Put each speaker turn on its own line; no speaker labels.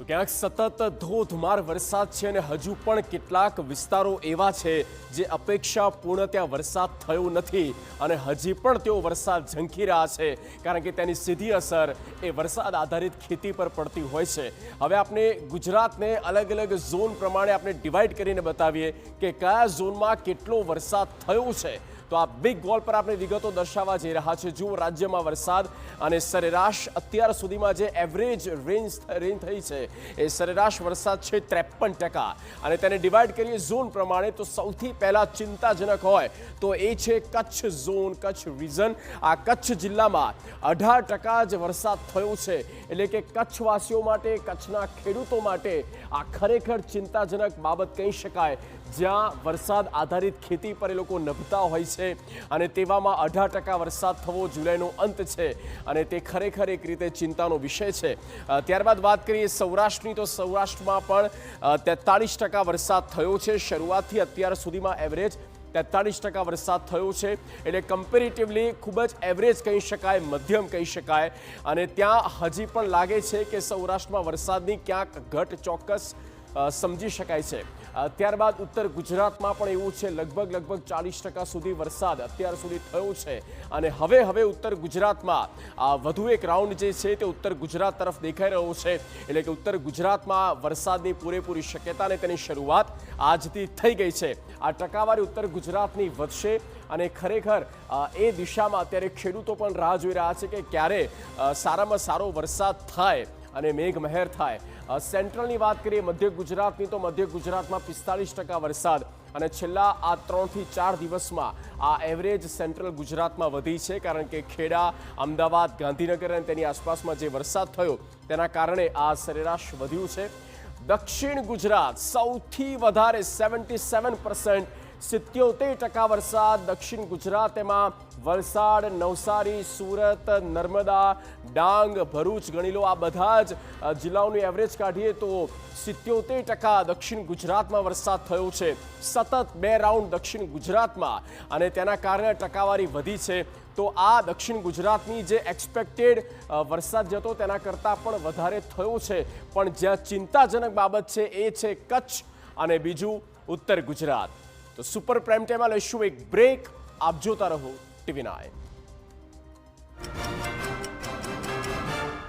તો ક્યાંક સતત ધોધમાર વરસાદ છે અને હજુ પણ કેટલાક વિસ્તારો એવા છે જે અપેક્ષા પૂર્ણ ત્યાં વરસાદ થયો નથી અને હજી પણ તેઓ વરસાદ ઝંખી રહ્યા છે કારણ કે તેની સીધી અસર એ વરસાદ આધારિત ખેતી પર પડતી હોય છે। હવે આપણે ગુજરાતને અલગ અલગ ઝોન પ્રમાણે આપણે ડિવાઈડ કરીને બતાવીએ કે કયા ઝોનમાં કેટલો વરસાદ થયો છે। તો આ બિગ ગોલ પર આપણે વિગતો દર્શાવવા જઈ રહ્યા છે। જુઓ રાજ્યમાં વરસાદ અને સરેરાશ અત્યાર સુધીમાં જે એવરેજ રેન્જ થઈ છે એ સરેરાશ વરસાદ છે 53% અને તેને ડિવાઈડ કરીએ ઝોન પ્રમાણે તો સૌથી પહેલા ચિંતાજનક હોય તો એ છે કચ્છ ઝોન, કચ્છ રિજન। આ કચ્છ જિલ્લામાં 18% જ વરસાદ થયો છે એટલે કે કચ્છવાસીઓ માટે, કચ્છના ખેડૂતો માટે આ ખરેખર ચિંતાજનક બાબત કહી શકાય, જ્યાં વરસાદ આધારિત ખેતી પર એ લોકો નભતા હોય છે અને તેવામાં 18% વરસાદ થવો જુલાઈનો અંત છે અને તે ખરેખર એક રીતે ચિંતાનો વિષય છે। ત્યારબાદ વાત કરીએ સૌરાષ્ટ્રની તો સૌરાષ્ટ્રમાં પણ 43% વરસાદ થયો છે। શરૂઆતથી અત્યાર સુધીમાં એવરેજ 43% વરસાદ થયો છે એટલે કમ્પેરેટિવલી ખૂબ જ એવરેજ કહી શકાય, મધ્યમ કહી શકાય અને ત્યાં હજી પણ લાગે છે કે સૌરાષ્ટ્રમાં વરસાદની ક્યાંક ઘટ ચોક્કસ સમજી શકાય છે। ત્યારબાદ ઉત્તર ગુજરાતમાં પણ એવું છે, લગભગ 40% સુધી વરસાદ અત્યાર સુધી થયો છે અને હવે ઉત્તર ગુજરાતમાં વધુ એક રાઉન્ડ જે છે તે ઉત્તર ગુજરાત તરફ દેખાઈ રહ્યો છે એટલે કે ઉત્તર ગુજરાતમાં વરસાદની પૂરેપૂરી શક્યતા અને તેની શરૂઆત આજથી થઈ ગઈ છે। આ ટકાવારી ઉત્તર ગુજરાતની વધશે અને ખરેખર એ દિશામાં અત્યારે ખેડૂતો પણ રાહ જોઈ રહ્યા છે કે ક્યારે સારામાં સારો વરસાદ થાય અને મેઘમહેર થાય। સેન્ટ્રલની વાત કરીએ મધ્ય ગુજરાતની તો મધ્ય ગુજરાતમાં 45% વરસાદ અને છેલ્લા આ 3 થી 4 દિવસમાં આ એવરેજ સેન્ટ્રલ ગુજરાતમાં વધી છે કારણ કે ખેડા, અમદાવાદ, ગાંધીનગર અને તેની આસપાસમાં જે વરસાદ થયો તેના કારણે આ સરેરાશ વધ્યું છે। દક્ષિણ ગુજરાત સૌથી વધારે 77%, 77% વરસાદ દક્ષિણ ગુજરાત, એમાં વલસાડ, નવસારી, સુરત, નર્મદા, ડાંગ, ભરૂચ ગણી લો, આ બધા જ જિલ્લાઓની એવરેજ કાઢીએ તો 77% દક્ષિણ ગુજરાતમાં વરસાદ થયો છે। સતત 2 રાઉન્ડ દક્ષિણ ગુજરાતમાં અને તેના કારણે ટકાવારી વધી છે। તો આ દક્ષિણ ગુજરાતની જે એક્સપેક્ટેડ વરસાદ જતો તેના કરતાં પણ વધારે થયો છે, પણ જ્યાં ચિંતાજનક બાબત છે એ છે કચ્છ અને બીજું ઉત્તર ગુજરાત। તો સુપર પ્રાઇમ ટાઈમમાં લઈશું એક બ્રેક, આપ જોતા રહો TV9।